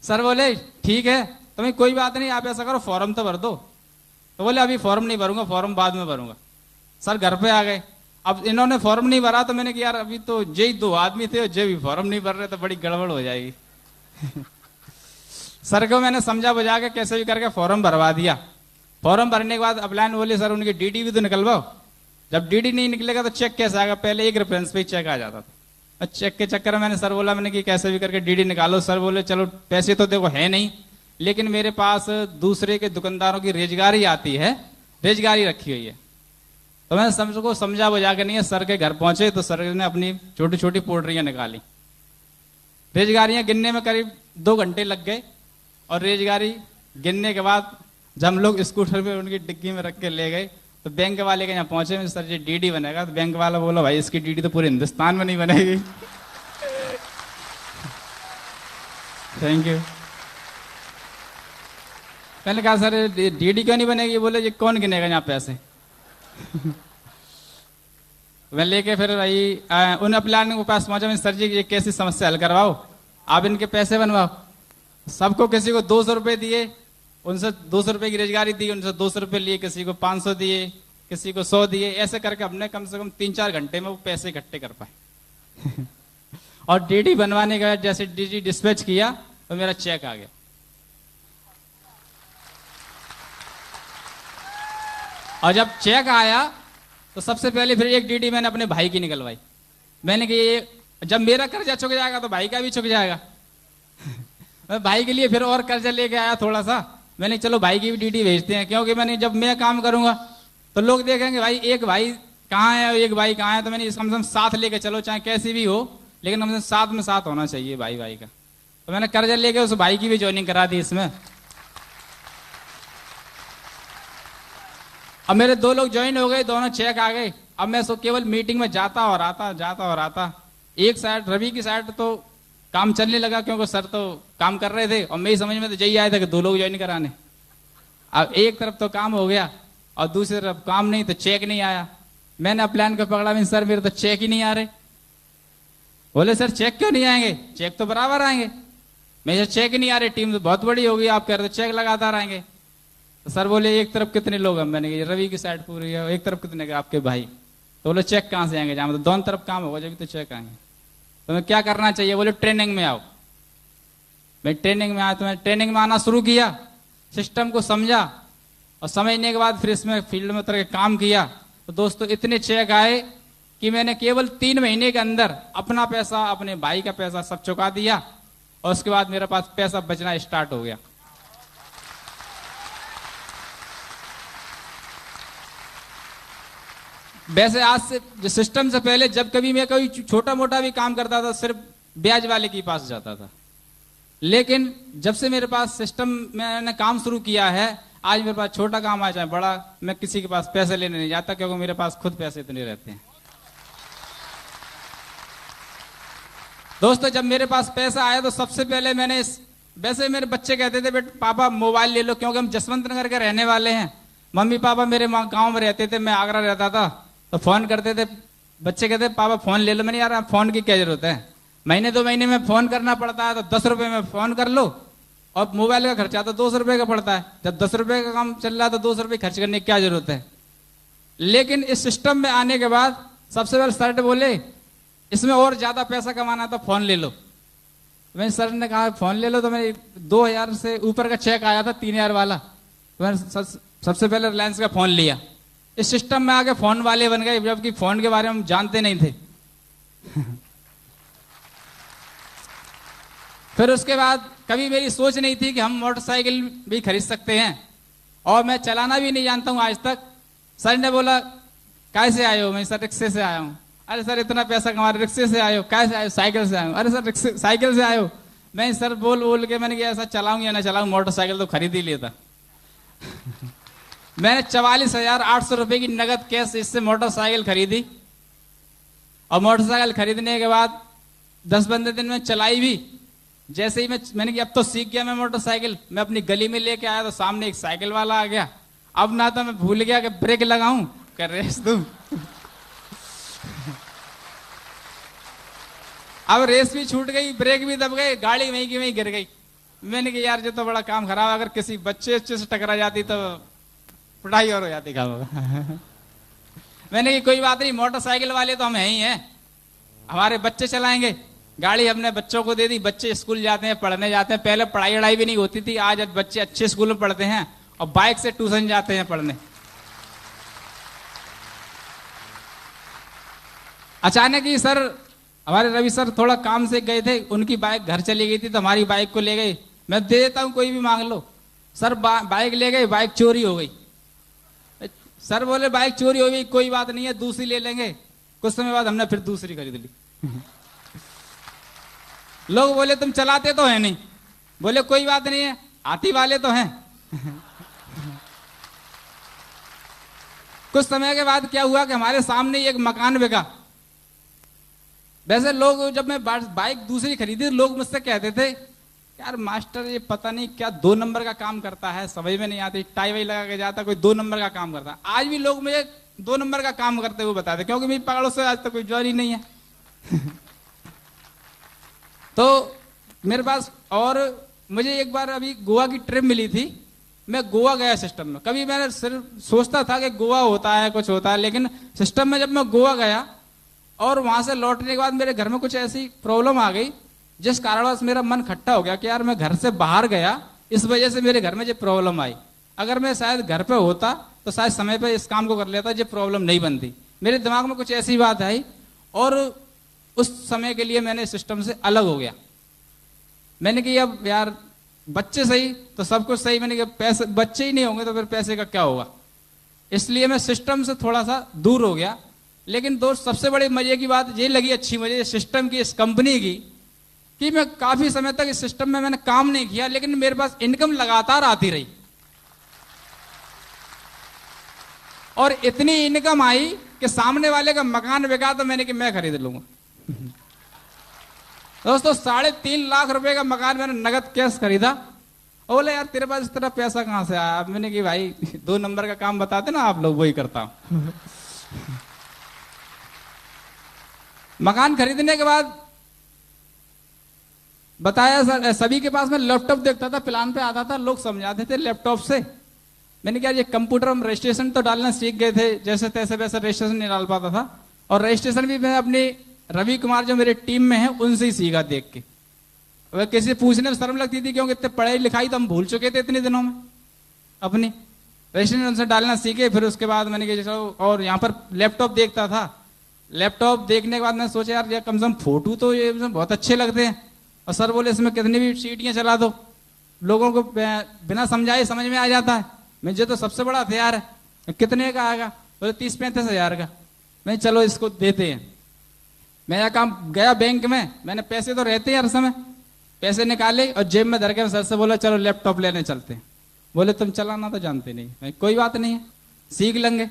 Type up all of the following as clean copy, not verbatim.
Sir बोले ठीक है, तुम्हें कोई बात नहीं, आप ऐसा करो फॉर्म तो भर दो। तो बोले अभी फॉर्म नहीं भरूंगा, फॉर्म बाद में भरूंगा। सर घर पे आ गए, अब इन्होंने फॉर्म नहीं भरा तो मैंने कहा यार अभी तो जे 2 आदमी थे, जे भी फॉर्म नहीं भर रहे तो बड़ी गड़बड़ हो जाएगी। सर को मैंने समझा बुझा के कैसे भी करके फॉर्म भरवा दिया। फॉर्म भरने के बाद अपलाइन बोले सर उनकी डीडी भी तो निकलवाओ। जब डीडी नहीं निकलेगा तो चेक कैसे आएगा, पहले एक रेफरेंस पे चेक आ जाता था। चेक के चक्कर में मैंने सर बोला, मैंने कि कैसे भी करके डीडी निकालो। सर बोले चलो पैसे तो देखो है नहीं, लेकिन मेरे पास दूसरे के दुकानदारों की रेजगारी आती है, रेजगारी रखी हुई है। तो मैंने सबको समझा बुझा के नहीं है, सर के घर पहुंचे तो सर ने अपनी छोटी छोटी पोल्ट्रियां निकाली। रेजगारियां गिनने में करीब 2 घंटे लग गए, और रेजगारी गिनने के बाद जब हम लोग स्कूटर पे उनकी डिग्गी में रख के ले गए तो बैंक वाले के यहाँ पहुंचे, सर जी डीडी बनेगा। तो बैंक वाला बोला भाई इसकी डीडी तो पूरे हिंदुस्तान में नहीं बनेगी। Thank you. मैंने कहा सर डीडी क्यों नहीं बनेगी? बोले ये कौन गिनेगा यहाँ पैसे? मैं लेके फिर भाई उन अपलाइन के पास पहुंचा, मैं सर जी ये कैसी समस्या हल करवाओ, आप इनके पैसे बनवाओ। सबको किसी को 200 रुपए दिए, उनसे 200 रुपए की रोजगारी दी, उनसे 200 रुपए लिए, किसी को 500 दिए, किसी को 100 दिए। ऐसे करके हमने कम से कम 3-4 घंटे में वो पैसे इकट्ठे कर पाए। और डीडी बनवाने के बाद जैसे डीडी डिस्पैच किया तो मेरा चेक आ गया। और जब चेक आया तो सबसे पहले फिर एक डीडी मैंने अपने भाई की निकलवाई। मैंने कि जब मेरा कर्जा चुक जाएगा तो भाई का भी चुक जाएगा। मैं भाई के लिए फिर और कर्जा लेके आया थोड़ा सा। मैंने चलो भाई की भी डीडी भेजते हैं, क्योंकि मैंने जब मैं काम करूंगा तो लोग देखेंगे भाई एक भाई कहाँ है, एक भाई कहाँ है। तो मैंने कम से कम साथ लेके चलो, चाहे कैसी भी हो, लेकिन कम से साथ में साथ होना चाहिए भाई भाई का। तो मैंने कर्जा लेके उस भाई की भी ज्वाइनिंग करा दी इसमें। अब मेरे 2 लोग ज्वाइन हो गए, दोनों चेक आ गए। अब मैं केवल मीटिंग में जाता और आता। एक साइड रवि की साइड तो काम चलने लगा, क्योंकि सर तो काम कर रहे थे और मेरी समझ में तो यही आया था कि 2 लोग ज्वाइन कराने। अब एक तरफ तो काम हो गया और दूसरी तरफ काम नहीं, तो चेक नहीं आया। मैंने अपलाइन को पकड़ा, सर मेरे तो चेक ही नहीं आ रहे। बोले सर चेक क्यों नहीं आएंगे, चेक तो बराबर आएंगे। मैं चेक ही नहीं आ रहे, टीम तो बहुत बड़ी होगी, आप कह रहे तो चेक लगातार आएंगे। तो सर बोले एक तरफ कितने लोग हैं? मैंने कहा रवि की साइड पूरी है। एक तरफ कितने आपके भाई? तो बोले चेक कहां से आएंगे, जहां तो दोनों तरफ काम होगा जब तो चेक आएंगे। तो मैं क्या करना चाहिए? बोले ट्रेनिंग में आओ। मैं ट्रेनिंग में आया, तो मैं ट्रेनिंग में आना शुरू किया, सिस्टम को समझा, और समझने के बाद फिर इसमें फील्ड में उतर के काम किया। तो दोस्तों इतने चेक आए कि मैंने केवल 3 महीने के अंदर अपना पैसा, अपने भाई का पैसा सब चुका दिया, और उसके बाद मेरे पास पैसा बचना स्टार्ट हो गया। वैसे आज से सिस्टम से पहले जब कभी मैं कोई छोटा मोटा भी काम करता था, सिर्फ ब्याज वाले के पास जाता था। लेकिन जब से मेरे पास सिस्टम मैंने काम शुरू किया है, आज मेरे पास छोटा काम आ जाए बड़ा, मैं किसी के पास पैसे लेने नहीं जाता, क्योंकि मेरे पास खुद पैसे इतने रहते हैं। दोस्तों जब मेरे पास पैसा आया तो सबसे पहले मैंने वैसे मेरे बच्चे कहते थे बेटा पापा मोबाइल ले लो, क्योंकि हम जसवंत नगर के रहने वाले हैं। मम्मी पापा मेरे गांव में रहते थे, मैं आगरा रहता था, तो फोन करते थे, बच्चे कहते पापा फोन ले लो। मैंने यार फोन की क्या जरूरत है, महीने 2 महीने में फोन करना पड़ता है, तो 10 रुपए में फोन कर लो, और मोबाइल का खर्चा तो 200 रुपए का पड़ता है। जब 10 रुपए का काम चल रहा है तो 200 रुपए खर्च करने की क्या जरूरत है। लेकिन इस सिस्टम में आने के बाद सबसे पहले सर बोले इसमें और ज्यादा पैसा कमाना है तो फोन ले लो। मैंने सर ने कहा फोन ले लो, तो मैंने 2000 से ऊपर का चेक आया था 3000 वाला, तो मैंने सबसे पहले रिलायंस का फोन लिया। इस सिस्टम में आके फोन वाले बन गए, जबकि फोन के बारे में हम जानते नहीं थे। फिर उसके बाद कभी मेरी सोच नहीं थी कि हम मोटरसाइकिल भी खरीद सकते हैं, और मैं चलाना भी नहीं जानता हूं आज तक। सर ने बोला कैसे आए हो? मैं सर रिक्शे से आया हूं। अरे सर इतना पैसा कमा रहे, रिक्शे से आए हो? कैसे आए हो? साइकिल से आए हो। अरे सर रिक्शे साइकिल से आए हो? मैं सर बोल बोल के मैंने कहा ऐसा चलाऊं या ना चलाऊं, मोटरसाइकिल तो खरीद ही लेता। मैंने 44,800 रुपए की नगद कैश इससे मोटरसाइकिल खरीदी, और मोटरसाइकिल खरीदने के बाद 10-15 दिन में चलाई भी। जैसे ही मैंने कि अब तो सीख गया मैं मोटरसाइकिल, मैं अपनी गली में लेके आया तो सामने एक साइकिल वाला आ गया। अब ना तो मैं भूल गया कि ब्रेक लगाऊं कर रेस दूं। अब रेस भी छूट गई, ब्रेक भी दब गए, गाड़ी वहीं की वहीं गिर गई। मैंने कहा यार ये तो बड़ा काम खराब, अगर किसी बच्चे अच्छे से टकरा जाती तो पढ़ाई और हो जाती काम होगा। मैंने कहा कोई बात नहीं, मोटरसाइकिल वाले तो हम है ही हैं, हमारे बच्चे चलाएंगे, गाड़ी हमने बच्चों को दे दी, बच्चे स्कूल जाते हैं, पढ़ने जाते हैं। पहले पढ़ाई वढ़ाई भी नहीं होती थी, आज बच्चे अच्छे स्कूल में पढ़ते हैं और बाइक से ट्यूशन जाते हैं पढ़ने। अचानक ही सर, हमारे रवि सर थोड़ा काम से गए थे, उनकी बाइक घर चली गई थी तो हमारी बाइक को ले गए। मैं दे देता हूं, कोई भी मांग लो। सर बाइक ले गए, बाइक चोरी हो गई। सर बोले बाइक चोरी हो गई, कोई बात नहीं है, दूसरी ले लेंगे। कुछ समय बाद हमने फिर दूसरी खरीद ली। लोग बोले तुम चलाते तो है नहीं, बोले कोई बात नहीं है, आती वाले तो हैं। कुछ समय के बाद क्या हुआ कि हमारे सामने एक मकान बिका। वैसे लोग, जब मैं बाइक दूसरी खरीदी, लोग मुझसे कहते थे यार मास्टर ये पता नहीं क्या 2 नंबर का काम करता है, समझ में नहीं आती, टाई वाई लगा के जाता, कोई 2 नंबर का काम करता है। आज भी लोग मुझे 2 नंबर का काम करते हुए बताते, क्योंकि मेरी पकड़ों से आज तक कोई ज्वारी नहीं है। तो मेरे पास, और मुझे एक बार अभी गोवा की ट्रिप मिली थी, मैं गोवा गया सिस्टम में। कभी मैंने सिर्फ सोचता था कि गोवा होता है, कुछ होता है, लेकिन सिस्टम में जब मैं गोवा गया और वहां से लौटने के बाद मेरे घर में कुछ ऐसी प्रॉब्लम आ गई जिस कारणवश मेरा मन खट्टा हो गया कि यार मैं घर से बाहर गया, इस वजह से मेरे घर में ये प्रॉब्लम आई। अगर मैं शायद घर पे होता तो शायद समय पे इस काम को कर लेता, ये प्रॉब्लम नहीं बनती। मेरे दिमाग में कुछ ऐसी बात आई और उस समय के लिए मैंने सिस्टम से अलग हो गया। मैंने कहा अब यार बच्चे सही तो सब कुछ सही, मैंने कहा पैसे, बच्चे ही नहीं होंगे तो फिर पैसे का क्या होगा। इसलिए मैं सिस्टम से थोड़ा सा दूर हो गया। लेकिन दोस्त सबसे बड़ी मजे की बात ये लगी, अच्छी मजे सिस्टम की, इस कंपनी की, कि मैं काफी समय तक इस सिस्टम में मैंने काम नहीं किया, लेकिन मेरे पास इनकम लगातार आती रही और इतनी इनकम आई कि सामने वाले का मकान बिका तो मैंने कि मैं खरीद लूंगा। दोस्तों 3.5 लाख रुपए का मकान मैंने नगद कैश खरीदा। और बोले यार तेरे पास इस तरह पैसा कहां से आया। मैंने कि भाई 2 नंबर का काम बताते ना आप लोग, वही करता हूं। मकान खरीदने के बाद बताया सर, सभी के पास मैं लैपटॉप देखता था, प्लान पे आता था, लोग समझाते थे लैपटॉप से। मैंने कहा ये कंप्यूटर हम रजिस्ट्रेशन तो डालना सीख गए थे, जैसे तैसे वैसे रजिस्ट्रेशन नहीं डाल पाता था। और रजिस्ट्रेशन भी मैं अपनी रवि कुमार जो मेरे टीम में है उनसे ही सीखा देख के। वह किसी पूछने में शर्म लगती थी, क्योंकि इतने पढ़ाई लिखाई तो हम भूल चुके थे इतने दिनों में अपनी। रजिस्ट्रेशन उनसे डालना सीखे। फिर उसके बाद मैंने कहा चलो, और यहाँ पर लैपटॉप देखता था। लैपटॉप देखने के बाद मैंने सोचा यार ये कम से कम फोटो तो ये बहुत अच्छे लगते हैं। और सर बोले इसमें कितनी भी सीटियां चला दो, लोगों को बिना समझाए समझ में आ जाता है। मुझे तो सबसे बड़ा हथियार है। कितने का आएगा? बोले 30-35 हजार का। मैं चलो इसको देते हैं। मैं काम गया बैंक में, मैंने पैसे तो रहते हैं हर समय, पैसे निकाले और जेब में धर के सर से बोला चलो लैपटॉप लेने चलते हैं। बोले तुम चलाना तो जानते नहीं। मैं कोई बात नहीं है, सीख लेंगे।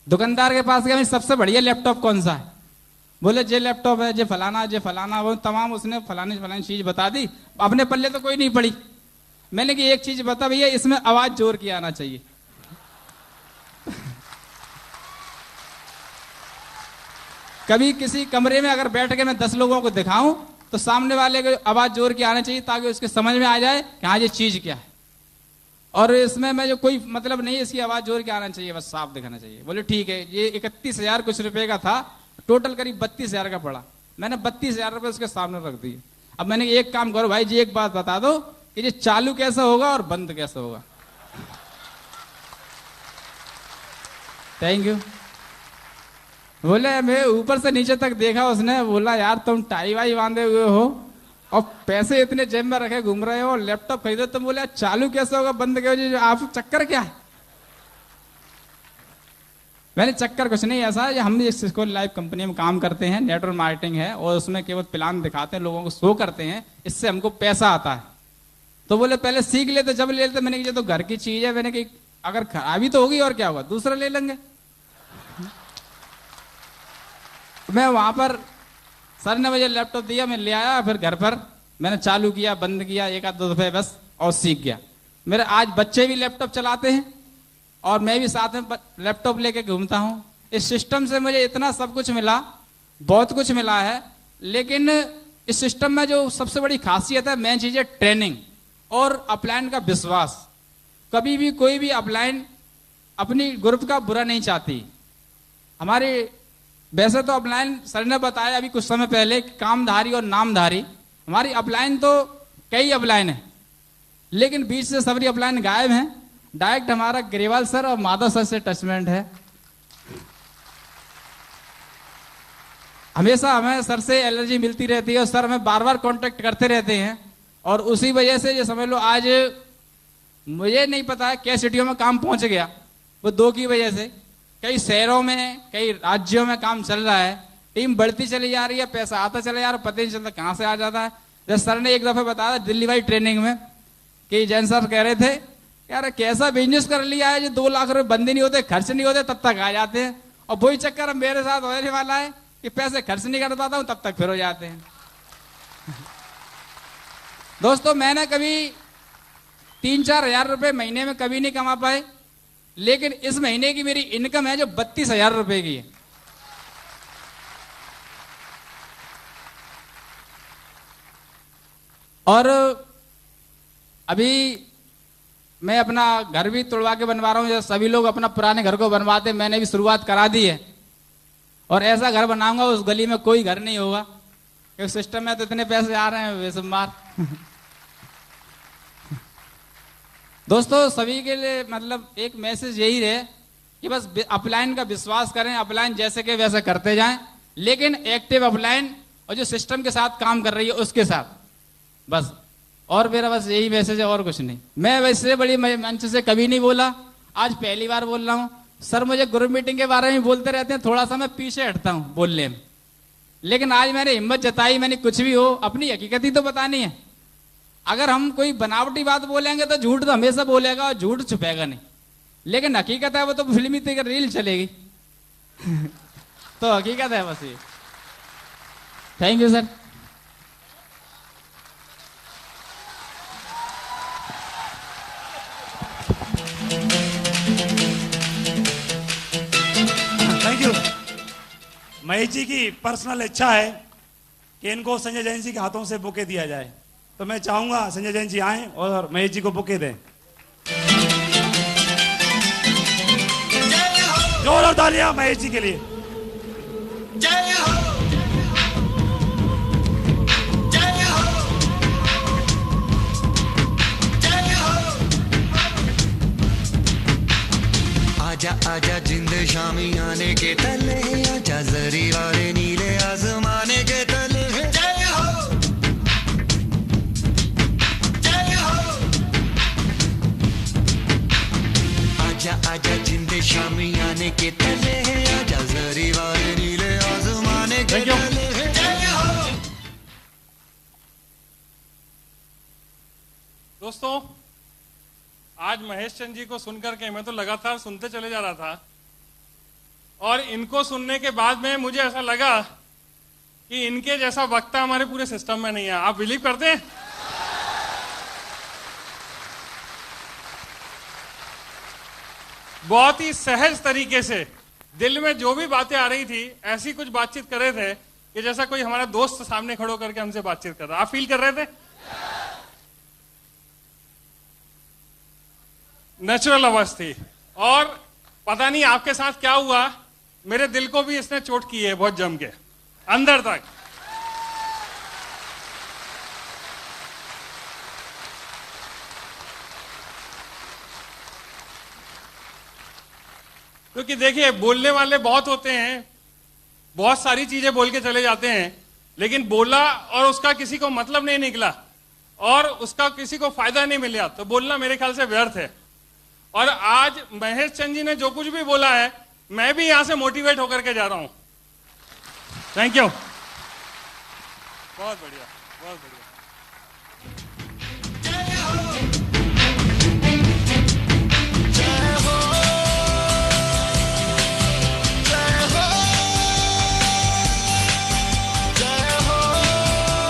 दुकानदार के पास गया, सबसे बढ़िया लैपटॉप कौन सा है? बोले जे लैपटॉप है, जे फलाना, वो तमाम उसने फलानी चीज बता दी। अपने पल्ले तो कोई नहीं पड़ी। मैंने कि एक चीज बता भैया, इसमें आवाज जोर की आना चाहिए। कभी किसी कमरे में अगर बैठ के मैं 10 लोगों को दिखाऊं तो सामने वाले को आवाज जोर की आना चाहिए, ताकि उसके समझ में आ जाए कि हाँ ये चीज क्या है। और इसमें मैं जो कोई मतलब नहीं है, इसकी आवाज जोर के आना चाहिए, बस साफ दिखाना चाहिए। बोले ठीक है। ये 31,000 कुछ रुपए का था, टोटल करीब 32,000 का पड़ा। मैंने 32,000 रुपए उसके सामने रख दिए। अब मैंने एक काम करो भाई जी, एक बात बता दो कि ये चालू कैसा होगा और बंद कैसा होगा। Thank you. बोले मैं ऊपर से नीचे तक देखा उसने, बोला यार तुम टाई वाई बांधे हुए हो और पैसे इतने जेब में रखे घूम रहे हो, लैपटॉप खरीदो। तुम बोले चालू कैसे होगा बंद कैसे होगा, आप चक्कर क्या है? मैंने चक्कर कुछ नहीं ऐसा है, हम इस लाइव कंपनी में काम करते हैं, नेटवर्क मार्केटिंग है और उसमें केवल प्लान दिखाते हैं, लोगों को शो करते हैं, इससे हमको पैसा आता है। तो बोले पहले सीख लेते, जब ले लेते। मैंने ये तो घर की चीज है, मैंने कहा अगर खराबी तो होगी और क्या होगा, दूसरा ले लेंगे। मैं वहां पर सर ने मुझे लैपटॉप दिया, मैं ले आया, फिर घर पर मैंने चालू किया, बंद किया, 1-2 दफे बस, और सीख गया। मेरे आज बच्चे भी लैपटॉप चलाते हैं और मैं भी साथ में लैपटॉप लेके घूमता हूं। इस सिस्टम से मुझे इतना सब कुछ मिला, बहुत कुछ मिला है। लेकिन इस सिस्टम में जो सबसे बड़ी खासियत है, मेन चीज है ट्रेनिंग। और अपलाइन का विश्वास। कभी भी कोई भी अपलाइन अपनी ग्रुप का बुरा नहीं चाहती। हमारे वैसे तो अपलाइन सर ने बताया अभी कुछ समय पहले कामधारी और नामधारी, हमारी अपलाइन तो कई अपलाइन है, लेकिन बीच से सबरी अपलाइन गायब हैं। डायरेक्ट हमारा ग्रेवाल सर और माधव सर से टचमेंट है। हमेशा हमें सर से एलर्जी मिलती रहती है और सर हमें बार बार कांटेक्ट करते रहते हैं, और उसी वजह से ये समझ लो आज मुझे नहीं पता है क्या सिटियों में काम पहुंच गया, वो दो की वजह से। कई शहरों में कई राज्यों में काम चल रहा है, टीम बढ़ती चली जा रही है, पैसा आता चला जा रहा है, पता नहीं चलता कहां से आ जाता है। जैसे सर ने एक दफे बताया दिल्ली वाली ट्रेनिंग में कि जैन सर कह रहे थे यार कैसा बिजनेस कर लिया है जो 2 लाख रुपए बंदे नहीं होते, खर्च नहीं होते, तब तक आ जाते हैं। और वही चक्कर मेरे साथ होने वाला है कि पैसे खर्च नहीं कर पाता हूं, तब तक फिर हो जाते हैं। दोस्तों मैंने कभी 3-4 हजार रुपए महीने में कभी नहीं कमा पाए, लेकिन इस महीने की मेरी इनकम है जो 32,000 रुपए की है। और अभी मैं अपना घर भी तुड़वा के बनवा रहा हूं, जैसे सभी लोग अपना पुराने घर को बनवाते, मैंने भी शुरुआत करा दी है। और ऐसा घर बनाऊंगा उस गली में कोई घर नहीं होगा, क्योंकि सिस्टम में तो इतने पैसे आ रहे हैं वैसे मार। दोस्तों सभी के लिए मतलब एक मैसेज यही रहे कि बस अपलाइन का विश्वास करें, अपलाइन जैसे के वैसे करते जाएं, लेकिन एक्टिव अपलाइन और जो सिस्टम के साथ काम कर रही है उसके साथ बस। और मेरा बस यही मैसेज है और कुछ नहीं। मैं वैसे बड़ी मंच से कभी नहीं बोला, आज पहली बार बोल रहा हूं। सर मुझे ग्रुप मीटिंग के बारे में बोलते रहते हैं, थोड़ा सा मैं पीछे हटता हूं बोलने में, लेकिन आज मैंने हिम्मत जताई, मैंने कुछ भी हो अपनी हकीकत ही तो बतानी है। अगर हम कोई बनावटी बात बोलेंगे तो झूठ तो हमेशा बोलेगा और झूठ छुपेगा नहीं, लेकिन हकीकत है वो तो फिल्मी तक रील चलेगी। तो हकीकत है बस ये। Thank you sir. Thank you. Mahesh ji की पर्सनल इच्छा है कि इनको संजय जैन जी के हाथों से बुके दिया जाए, तो मैं चाहूंगा संजय जैन जी आएं और महेश जी को बुके दें। जोरदार तालियां महेश जी के लिए। जय हो, जय हो, जय हो। आजा आजा जिंद शामी आने के तले, आजा जरी वाले नीले आसमाने के तले। जय हो, जय हो। आजा आजा जिंद शामी आने के तले, आजा जरी वाले नीले आसमाने के तले। जय हो। दोस्तों आज महेश चंद जी को सुनकर के मैं तो लगातार सुनते चले जा रहा था, और इनको सुनने के बाद में मुझे ऐसा लगा कि इनके जैसा वक्ता हमारे पूरे सिस्टम में नहीं है। आप बिलीव करते हैं? बहुत ही सहज तरीके से दिल में जो भी बातें आ रही थी ऐसी कुछ बातचीत कर रहे थे कि जैसा कोई हमारा दोस्त सामने खड़ो करके हमसे बातचीत कर रहा। आप फील कर रहे थे? नेचुरल आवाज थी। और पता नहीं आपके साथ क्या हुआ, मेरे दिल को भी इसने चोट की है बहुत जम के अंदर तक। क्योंकि देखिए बोलने वाले बहुत होते हैं, बहुत सारी चीजें बोल के चले जाते हैं, लेकिन बोला और उसका किसी को मतलब नहीं निकला और उसका किसी को फायदा नहीं मिला तो बोलना मेरे ख्याल से व्यर्थ है। और आज महेश चंद जी ने जो कुछ भी बोला है मैं भी यहां से मोटिवेट होकर के जा रहा हूं। Thank you. बहुत बढ़िया, बहुत बढ़िया।